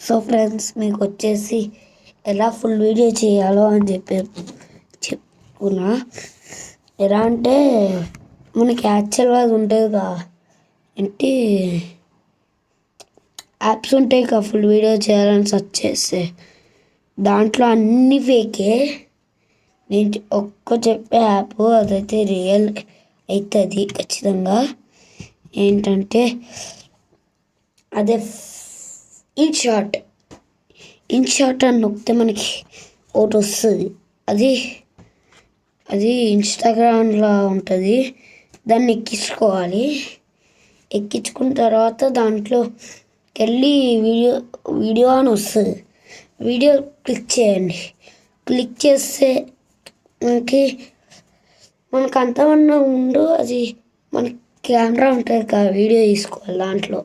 So friends, మీకు వచ్చేసి ఎలా ఫుల్ వీడియో చేయాలో అని చెప్పుకున్నా. ఎలా అంటే మనకి యాక్చువల్గా అది ఉంటుందిగా, ఏంటి యాప్స్ ఉంటాయి కదా ఫుల్ వీడియో చేయాలని సెర్చ్ చేస్తే, దాంట్లో అన్ని ఫేకే. నేను చెప్పే యాప్ అదైతే రియల్ అవుతుంది ఖచ్చితంగా. ఏంటంటే అదే ఇన్షాట్ అని నొక్కితే మనకి ఒకటి వస్తుంది. అది ఇన్స్టాగ్రామ్లో ఉంటుంది. దాన్ని ఎక్కించుకోవాలి. ఎక్కించుకున్న తర్వాత దాంట్లోకి వెళ్ళి వీడియో అని వస్తుంది. వీడియో క్లిక్ చేయండి. క్లిక్ చేస్తే మనకు అంతమన్నా ఉండు, అది మన కెమెరా ఉంటుంది కదా, వీడియో తీసుకోవాలి దాంట్లో.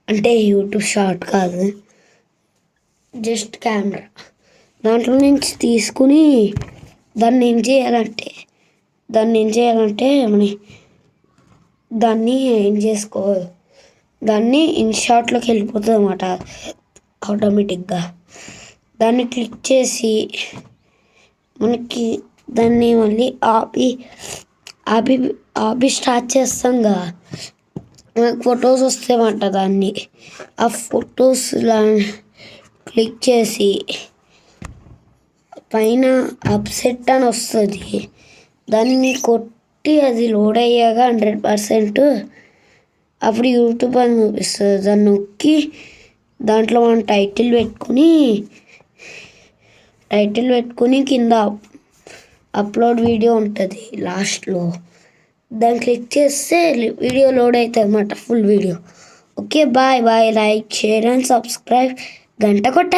అంటే యూట్యూబ్ షార్ట్ కాదు, జస్ట్ కెమెరా. దాంట్లో నుంచి తీసుకుని దాన్ని ఏం చేయాలంటే దాన్ని ఏం చేసుకోవాలి, దాన్ని ఇన్షాట్లోకి వెళ్ళిపోతుంది అన్నమాట ఆటోమేటిక్గా. దాన్ని క్లిక్ చేసి మనకి దాన్ని మళ్ళీ ఆపి స్టార్ట్ చేస్తాం కదా, మనకు ఫొటోస్ వస్తాయన్నమాట. దాన్ని ఆ ఫొటోస్లా క్లిక్ చేసి పైన అప్సెట్ అని వస్తుంది. దాన్ని కొట్టి అది లోడ్ అయ్యాక 100% అప్పుడు యూట్యూబ్ అని చూపిస్తుంది. దాన్ని నొక్కి దాంట్లో మనం టైటిల్ పెట్టుకుని కింద అప్లోడ్ వీడియో ఉంటుంది లాస్ట్లో. దాన్ని క్లిక్ చేస్తే వీడియో లోడ్ అవుతుంది అన్నమాట, full video. Okay, bye. Like, share and subscribe. గంట కొట్ట.